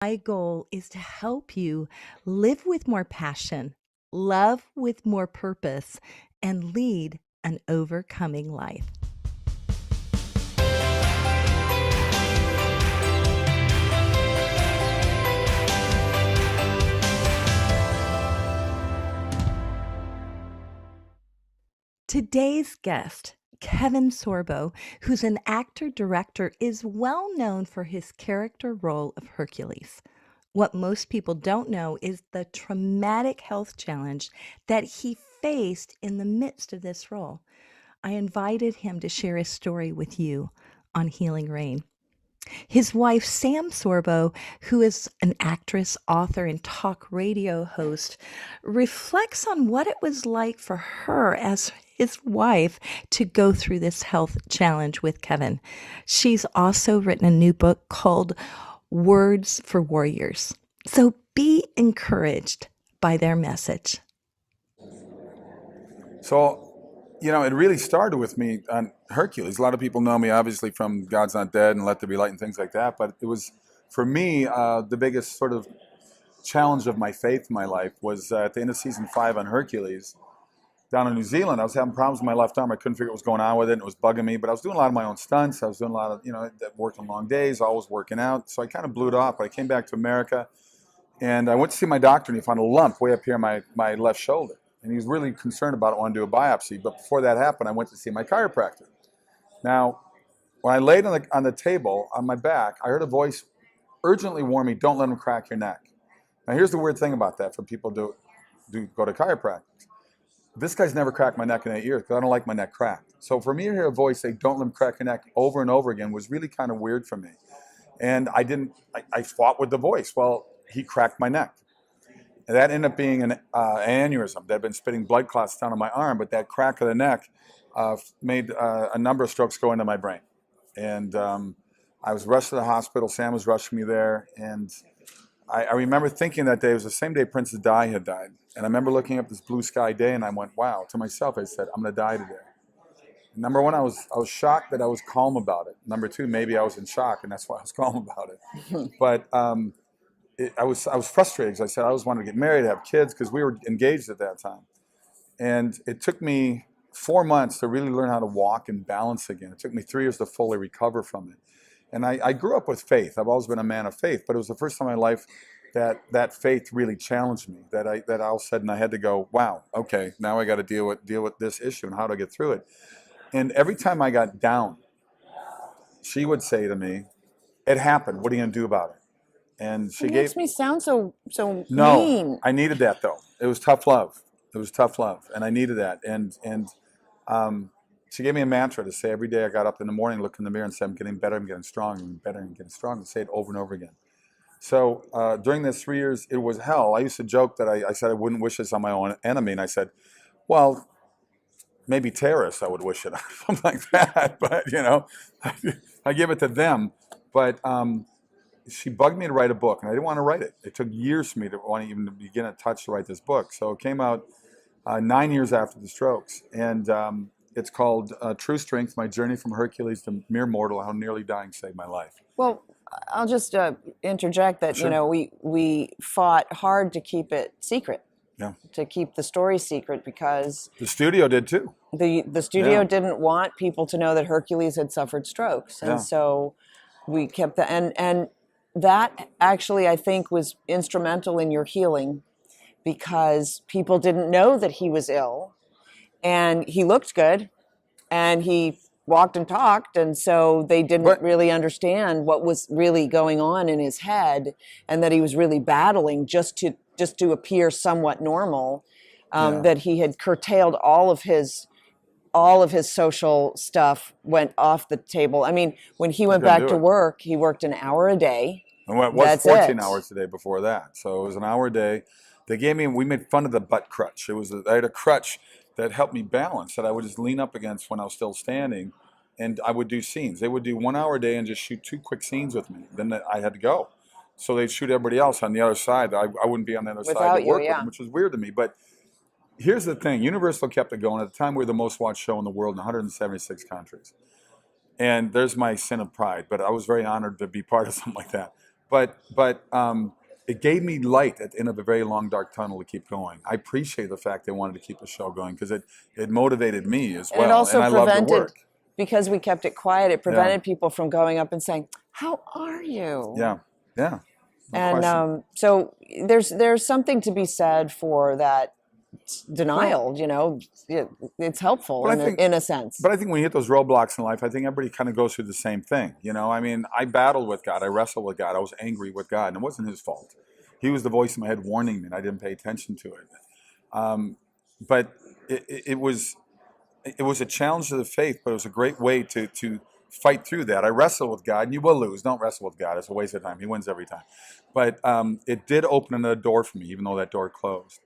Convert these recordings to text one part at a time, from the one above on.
My goal is to help you live with more passion, love with more purpose, and lead an overcoming life. Today's guest, Kevin Sorbo, who's an actor-director, is well known for his character role of Hercules. What most people don't know is the traumatic health challenge that he faced in the midst of this role. I invited him to share his story with you on Healing Rain. His wife, Sam Sorbo, who is an actress, author, and talk radio host, reflects on what it was like for her as his wife to go through this health challenge with Kevin. She's also written a new book called Words for Warriors. So be encouraged by their message. So, it really started with me on Hercules. A lot of people know me, obviously, from God's Not Dead and Let There Be Light and things like that. But it was, for me, the biggest sort of challenge of my faith in my life was at the end of season 5 on Hercules down in New Zealand. I was having problems with my left arm. I couldn't figure what was going on with it, and it was bugging me. But I was doing a lot of my own stunts. I was doing a lot of, working long days, always working out. So I kind of blew it off. But I came back to America, and I went to see my doctor, and he found a lump way up here on my left shoulder. And he was really concerned about it, wanted to do a biopsy. But before that happened, I went to see my chiropractor. Now, when I laid on the table on my back, I heard a voice urgently warn me, don't let him crack your neck. Now, here's the weird thing about that for people who do go to chiropractors. This guy's never cracked my neck in 8 years because I don't like my neck cracked. So for me to hear a voice say, don't let him crack your neck over and over again was really kind of weird for me. And I fought with the voice. Well, he cracked my neck. And that ended up being an aneurysm that had been spitting blood clots down on my arm, but that crack of the neck made a number of strokes go into my brain. And I was rushed to the hospital. Sam was rushing me there. And I remember thinking that day, it was the same day Princess Di had died. And I remember looking up this blue sky day, and I went, wow. To myself, I said, I'm going to die today. And number one, I was shocked that I was calm about it. Number two, maybe I was in shock, and that's why I was calm about it. But I was frustrated because I said I always wanted to get married, have kids, because we were engaged at that time. And it took me 4 months to really learn how to walk and balance again. It took me 3 years to fully recover from it. And I grew up with faith. I've always been a man of faith, but it was the first time in my life that faith really challenged me, that all of a sudden I had to go, wow, okay, now I got to deal with this issue and how to get through it. And every time I got down, she would say to me, it happened, what are you going to do about it? And she makes me sound so no, mean. I needed that though. It was tough love. And I needed that. And she gave me a mantra to say every day. I got up in the morning, look in the mirror, and say, "I'm getting better. I'm getting strong. I'm better. I'm getting strong." And say it over and over again. So during those 3 years, it was hell. I used to joke that I said I wouldn't wish this on my own enemy, and I said, "Well, maybe terrorists I would wish it on," something like that. But I give it to them. But she bugged me to write a book, and I didn't want to write it. It took years for me to want to even begin a touch to write this book. So it came out 9 years after the strokes, and it's called True Strength, My Journey from Hercules to Mere Mortal, How Nearly Dying Saved My Life. Well, I'll just interject that, Sure. we fought hard to keep it secret, Yeah. to keep the story secret, because The studio did too. the studio Yeah. didn't want people to know that Hercules had suffered strokes. And Yeah. so we kept that. And that actually, I think, was instrumental in your healing, because people didn't know that he was ill, and he looked good, and he walked and talked, and so they didn't really understand what was really going on in his head, and that he was really battling just to appear somewhat normal. Yeah. That he had curtailed all of his social stuff, went off the table. I mean, when he went back to work, he worked an hour a day. And it was That's 14 it. hours a day before that. So it was an hour a day. We made fun of the butt crutch. I had a crutch that helped me balance, that I would just lean up against when I was still standing, and I would do scenes. They would do 1 hour a day and just shoot 2 quick scenes with me. Then I had to go. So they'd shoot everybody else on the other side. I wouldn't be on the other side Without to work you, with yeah. them, which was weird to me. But here's the thing. Universal kept it going. At the time, we were the most watched show in the world in 176 countries. And there's my sin of pride, but I was very honored to be part of something like that. but it gave me light at the end of a very long dark tunnel to keep going. I appreciate the fact they wanted to keep the show going because it motivated me as And it well, and also I love the prevented, work. because we kept it quiet, it Yeah, prevented people from going up and saying, "How are you?" yeah, yeah. No And question. so there's something to be said for that Well, denial. It's helpful but I in think in a sense. But I think when you hit those roadblocks in life, I think everybody kind of goes through the same thing. I mean, I battled with God. I wrestled with God. I was angry with God, and it wasn't his fault. He was the voice in my head warning me, and I didn't pay attention to it. Um, but it was a challenge to the faith, but it was a great way to fight through that. I wrestle with God, and you will lose. Don't wrestle with God. It's a waste of time. He wins every time. But it did open another door for me, even though that door closed.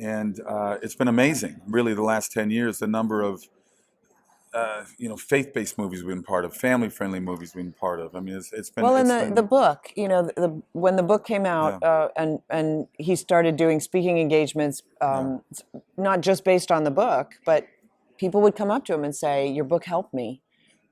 And it's been amazing, really, the last 10 years, the number of faith-based movies we've been part of, family-friendly movies we've been part of. I mean, it's been Well, in it's the been book, when the book came out, yeah, and he started doing speaking engagements, yeah, not just based on the book, but people would come up to him and say, "Your book helped me.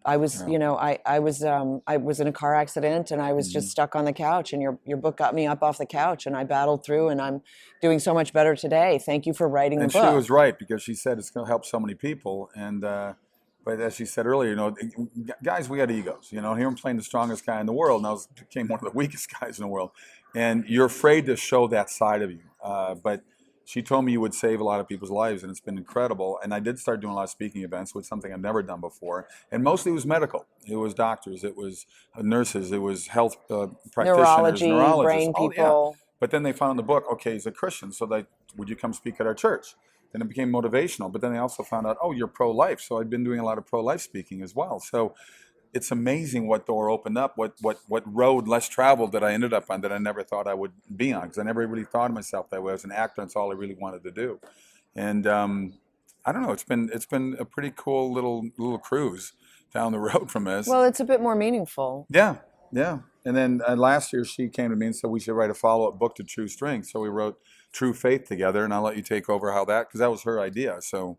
I was, yeah. I was in a car accident and I was just Hmm. stuck on the couch, and your book got me up off the couch, and I battled through, and I'm doing so much better today. Thank you for writing the And she book." was right because she said it's going to help so many people. And but as she said earlier, guys, we got egos. Here I'm playing the strongest guy in the world, and I became one of the weakest guys in the world. And you're afraid to show that side of you. But she told me you would save a lot of people's lives, and it's been incredible. And I did start doing a lot of speaking events, which is something I've never done before. And mostly it was medical. It was doctors. It was nurses. It was health practitioners, Neurology, neurologists. brain Oh, yeah. people. But then they found in the book, okay, he's a Christian, so would you come speak at our church? Then it became motivational. But then they also found out, oh, you're pro-life. So I've been doing a lot of pro-life speaking as well. So it's amazing what door opened up, what road less traveled that I ended up on that I never thought I would be on, because I never really thought of myself that way. I was an actor, and that's all I really wanted to do. And I don't know, it's been a pretty cool little cruise down the road from this. Well, it's a bit more meaningful. Yeah, yeah. And then last year she came to me and said we should write a follow-up book to True Strength. So we wrote True Faith together, and I'll let you take over because that was her idea. So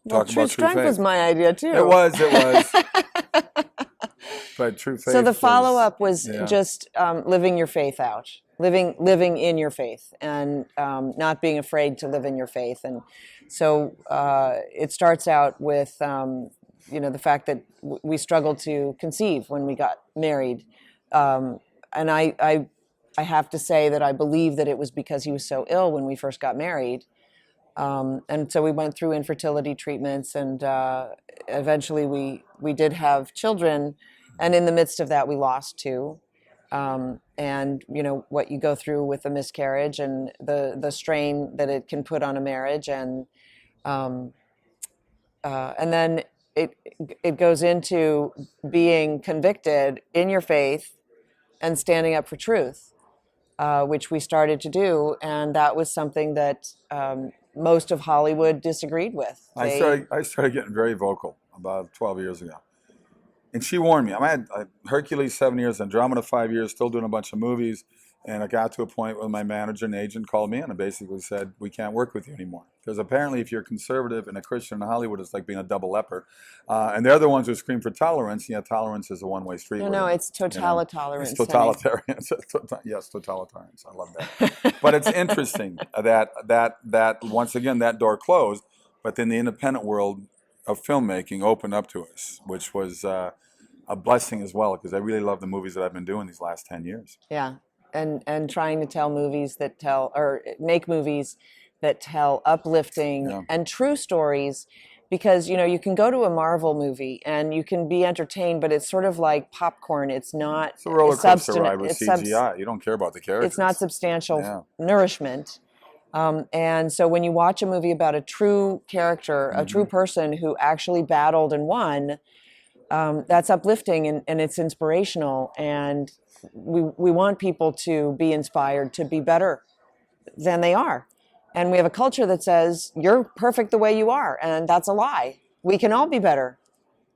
Well, talk True about True Strength was Faith. my idea too. It was. But True Faith. So the follow up was yeah, just living your faith out, living in your faith, and not being afraid to live in your faith. And so it starts out with the fact that we struggled to conceive when we got married, and I have to say that I believe that it was because he was so ill when we first got married. And so we went through infertility treatments, and eventually we did have children. And in the midst of that, we lost two. And what you go through with a miscarriage, and the strain that it can put on a marriage, and then it goes into being convicted in your faith and standing up for truth, which we started to do, and that was something that most of Hollywood disagreed with. I started getting very vocal about 12 years ago. And she warned me. I had Hercules 7 years, Andromeda 5 years, still doing a bunch of movies. And I got to a point where my manager and agent called me in and basically said, we can't work with you anymore. Because apparently if you're conservative and a Christian in Hollywood, it's like being a double leper. And they're the ones who scream for tolerance. Yeah, tolerance is a one-way street. No, it's totalitarian. It's totalitarian. Yes, totalitarians. I love that. But it's interesting that once again, that door closed. But then the independent world of filmmaking opened up to us, which was a blessing as well, because I really love the movies that I've been doing these last 10 years. Yeah, and trying to tell movies that tell, or make movies that tell uplifting Yeah. and true stories, because you can go to a Marvel movie and you can be entertained, but it's sort of like popcorn. It's not It's a roller coaster substan- ride with it's subs- CGI. You don't care about the characters. it's not substantial Yeah. nourishment. And so when you watch a movie about a true character, a true person who actually battled and won, that's uplifting, and it's inspirational. And we want people to be inspired to be better than they are. And we have a culture that says, you're perfect the way you are. And that's a lie. We can all be better,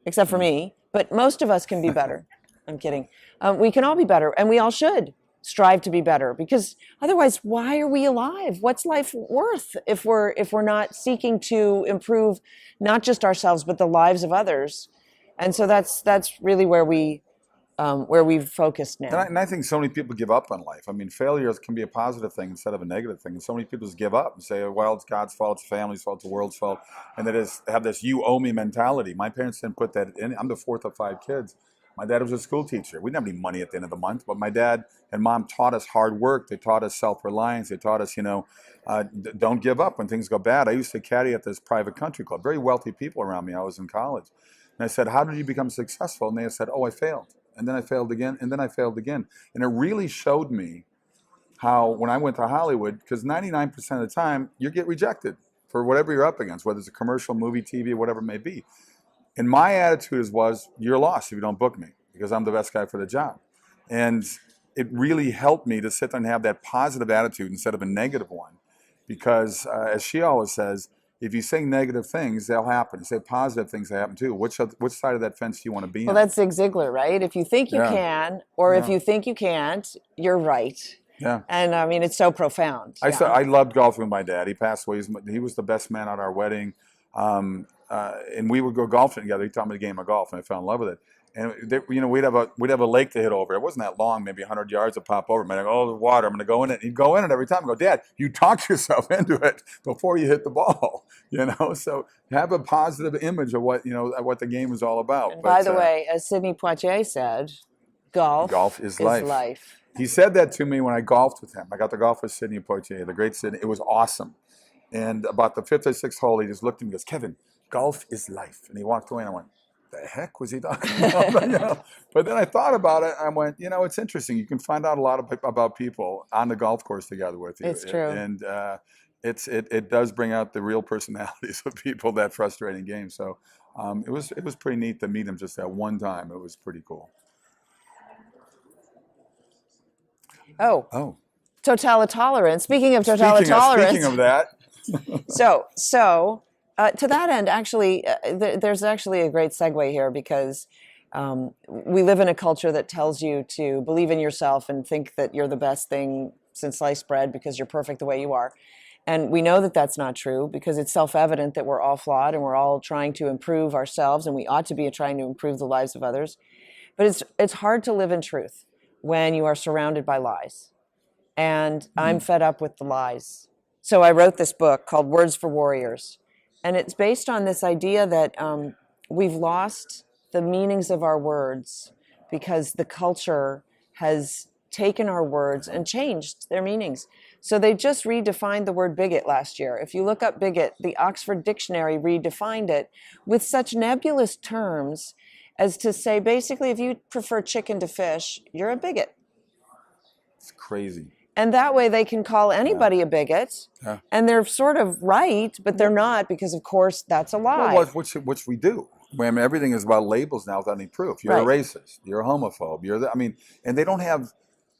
except for me, but most of us can be better. I'm kidding. We can all be better, and we all should strive to be better, because otherwise, why are we alive? What's life worth if we're not seeking to improve not just ourselves, but the lives of others? And so that's really where we where we've focused And I, now. and I think so many people give up on life. I mean, failure can be a positive thing instead of a negative thing. And so many people just give up and say, well, it's God's fault, it's family's fault, it's the world's fault. And they just have this you owe me mentality. My parents didn't put that in. I'm the fourth of 5 kids. My dad was a school teacher. We didn't have any money at the end of the month, but my dad and mom taught us hard work. They taught us self-reliance. They taught us, don't give up when things go bad. I used to caddy at this private country club, very wealthy people around me. I was in college. And I said, how did you become successful? And they said, oh, I failed. And then I failed again. And then I failed again. And it really showed me how, when I went to Hollywood, because 99% of the time, you get rejected for whatever you're up against, whether it's a commercial, movie, TV, whatever it may be. And my attitude was, you're lost if you don't book me, because I'm the best guy for the job. And it really helped me to sit there and have that positive attitude instead of a negative one. Because as she always says, if you say negative things, they'll happen. You say positive things, they happen too. Which side of that fence do you want to be Well, on? that's Zig Ziglar, right? If you think you Yeah. can, or if Yeah. you think you can't, you're right. Yeah. And I mean, it's so profound. I loved golfing with my dad. He passed away. He was the best man at our wedding. And we would go golfing together. He taught me the game of golf, and I fell in love with it. And we'd have a lake to hit over. It wasn't that long, maybe 100 yards to pop over. Man, oh, the water! I'm going to go in it. And he'd go in it every time. I go, Dad, you talk yourself into it before you hit the ball. So have a positive image of what the game is all about. And by the way, as Sidney Poitier said, golf is life. life. He said that to me when I golfed with him. I got to golf with Sidney Poitier, the great Sidney. It was awesome. And about the 5th or 6th hole, he just looked at me and goes, Kevin, golf is life. And he walked away, and I went, the heck was he talking about? But then I thought about it, and I went, it's interesting. You can find out a lot about people on the golf course together with you. It's true. And it does bring out the real personalities of people, that frustrating game. So it was pretty neat to meet him just that one time. It was pretty cool. Oh. Totalitarian. Speaking of totalitarian. Speaking of that. So to that end, actually, there's actually a great segue here, because we live in a culture that tells you to believe in yourself and think that you're the best thing since sliced bread because you're perfect the way you are. And we know that that's not true, because it's self-evident that we're all flawed and we're all trying to improve ourselves, and we ought to be trying to improve the lives of others. But it's hard to live in truth when you are surrounded by lies. And I'm fed up with the lies. So I wrote this book called Words for Warriors. And it's based on this idea that we've lost the meanings of our words because the culture has taken our words and changed their meanings. So they just redefined the word bigot last year. If you look up bigot, the Oxford Dictionary redefined it with such nebulous terms as to say, basically, if you prefer chicken to fish, you're a bigot. It's crazy. And that way they can call anybody a bigot. Yeah. And they're sort of right, but they're not, because, of course, that's a lie. Well, which we do. I mean, everything is about labels now without any proof. You're a racist. You're a homophobe. And they don't have,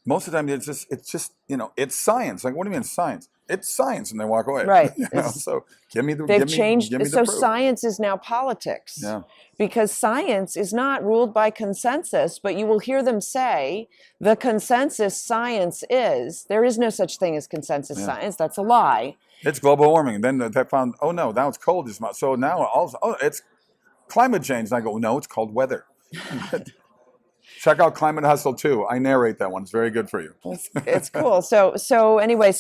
most of the time, it's just it's science. Like, what do you mean science? It's science, and they walk away. Right. So give me the They've changed. Give me the So proof. science is now politics. Yeah. Because science is not ruled by consensus, but you will hear them say the consensus science is. There is no such thing as consensus science. That's a lie. It's global warming. Then they found, oh no, now it's cold this month. So now also, it's climate change. And I go, no, it's called weather. Check out Climate Hustle 2. I narrate that one. It's very good for you. It's cool. So anyway,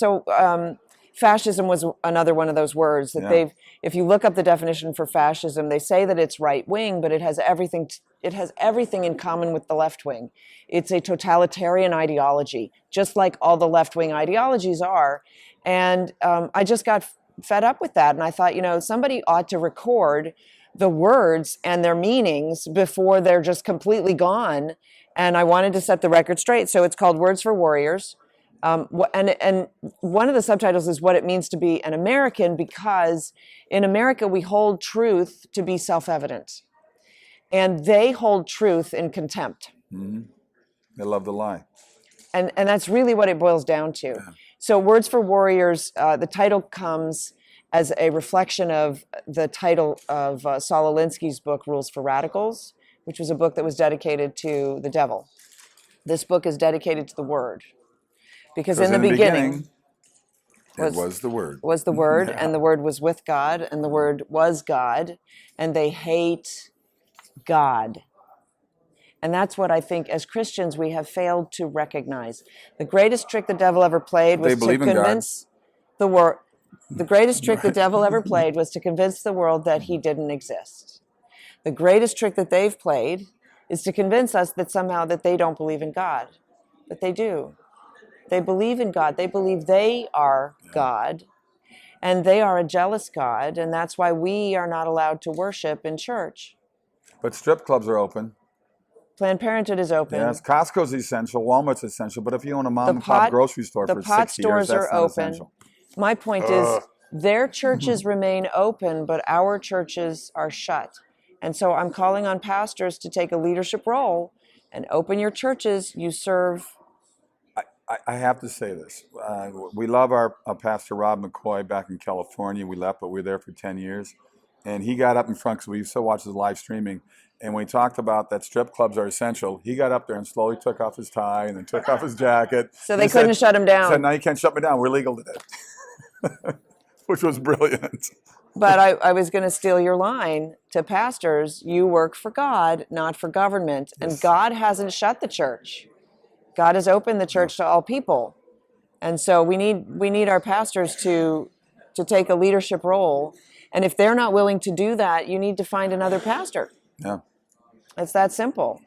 fascism was another one of those words that if you look up the definition for fascism, they say that it's right wing, but it has everything in common with the left wing. It's a totalitarian ideology, just like all the left wing ideologies are. And I just got fed up with that. And I thought, somebody ought to record the words and their meanings before they're just completely gone. And I wanted to set the record straight. So it's called Words for Warriors. And one of the subtitles is what it means to be an American, because in America, we hold truth to be self-evident. And they hold truth in contempt. Mm-hmm. They love the lie. And that's really what it boils down to. Yeah. So Words for Warriors, the title comes as a reflection of the title of Saul Alinsky's book, Rules for Radicals, which was a book that was dedicated to the devil. This book is dedicated to the Word. Because in the beginning it was the Word. Was the Word, and the Word was with God, and the Word was God, and they hate God. And that's what I think as Christians we have failed to recognize. The greatest trick the devil ever played They was to believe in God. convince the world. The greatest trick the Right. devil ever played was to convince the world that he didn't exist. The greatest trick that they've played is to convince us that somehow that they don't believe in God. But they do. They believe in God. They believe they are God. And they are a jealous God. And that's why we are not allowed to worship in church. But strip clubs are open. Planned Parenthood is open. Yes, Costco's essential, Walmart's essential, but if you own a mom The and pop pot, grocery store the for pot 60 years, stores that's are not open. essential. My point is, their churches remain open, but our churches are shut. And so I'm calling on pastors to take a leadership role and open your churches. You serve. I have to say this. We love our Pastor Rob McCoy back in California. We left, but we were there for 10 years. And he got up in front, because we used to watch his live streaming. And when he talked about that strip clubs are essential, he got up there and slowly took off his tie and then took off his jacket. So they couldn't shut him down. He said, no, you can't shut me down. We're legal today. Which was brilliant. But I was going to steal your line to pastors. You work for God, not for government. And Yes. God hasn't shut the church. God has opened the church to all people. And so we need our pastors to take a leadership role. And if they're not willing to do that, you need to find another pastor. Yeah. It's that simple.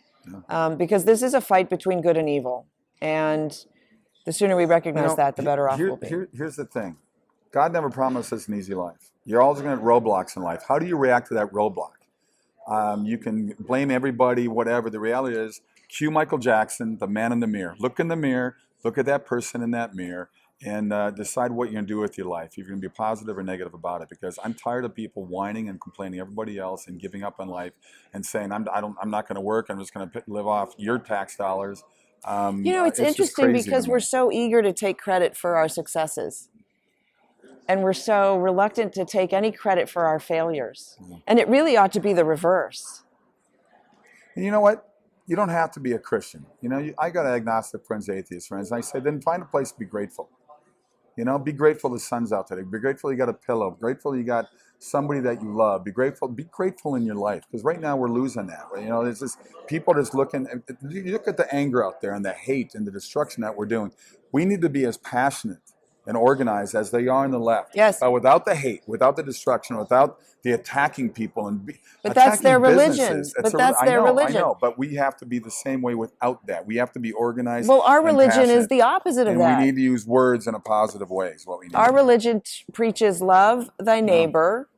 Because this is a fight between good and evil. And the sooner we recognize that, the better off we'll be. Here's the thing. God never promised us an easy life. You're always going to have roadblocks in life. How do you react to that roadblock? You can blame everybody, whatever. The reality is, cue Michael Jackson, the man in the mirror. Look in the mirror, look at that person in that mirror, and decide what you're going to do with your life. If you're going to be positive or negative about it. Because I'm tired of people whining and complaining everybody else and giving up on life and saying, I'm not going to work. I'm just going to live off your tax dollars. It's interesting because we're so eager to take credit for our successes. And we're so reluctant to take any credit for our failures. And it really ought to be the reverse. And you know what? You don't have to be a Christian. I got agnostic friends, atheist friends, and I said, then find a place to be grateful. Be grateful the sun's out today. Be grateful you got a pillow. Grateful you got somebody that you love. Be grateful in your life, because right now we're losing that. There's just people just looking. You look at the anger out there and the hate and the destruction that we're doing. We need to be as passionate and organized as they are on the left. Yes. But without the hate, without the destruction, without the attacking people but that's their religion. I know, but we have to be the same way without that. We have to be organized. Well, our religion is the opposite of that. And we need to use words in a positive way is what we need. Our religion preaches love thy neighbor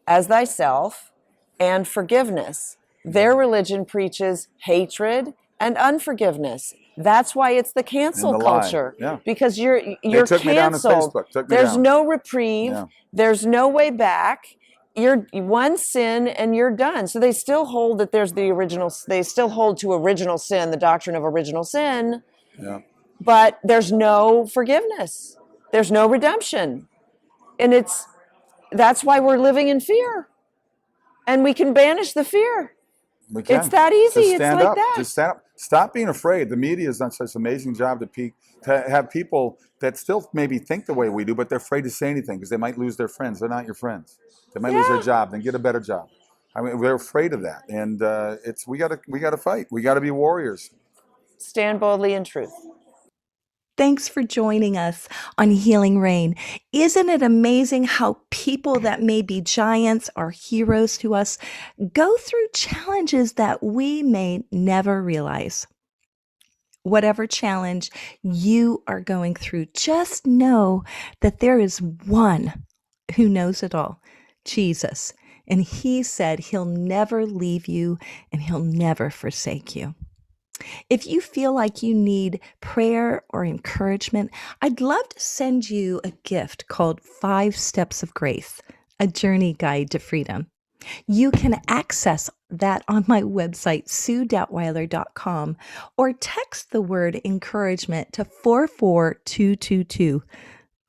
as thyself and forgiveness. Their religion preaches hatred and unforgiveness. That's why it's the cancel culture. Yeah. Because you're took canceled. Me down on Facebook. There's no reprieve. Yeah. There's no way back. You're one sin and you're done. So they still hold that there's the original. They still hold to original sin, the doctrine of original sin. Yeah. But there's no forgiveness. There's no redemption. And that's why we're living in fear. And we can banish the fear. We can. It's that easy. It's like that. Just stand up. Stop being afraid. The media has done such an amazing job to have people that still maybe think the way we do, but they're afraid to say anything because they might lose their friends. They're not your friends. They might lose their job, then get a better job. I mean, we're afraid of that, and we gotta fight. We gotta be warriors. Stand boldly in truth. Thanks for joining us on Healing Rain. Isn't it amazing how people that may be giants are heroes to us go through challenges that we may never realize? Whatever challenge you are going through, just know that there is one who knows it all, Jesus. And he said he'll never leave you and he'll never forsake you. If you feel like you need prayer or encouragement, I'd love to send you a gift called 5 Steps of Grace, a journey guide to freedom. You can access that on my website, SueDoubtweiler.com, or text the word encouragement to 44222.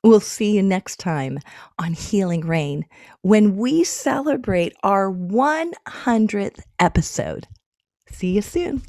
We'll see you next time on Healing Rain when we celebrate our 100th episode. See you soon.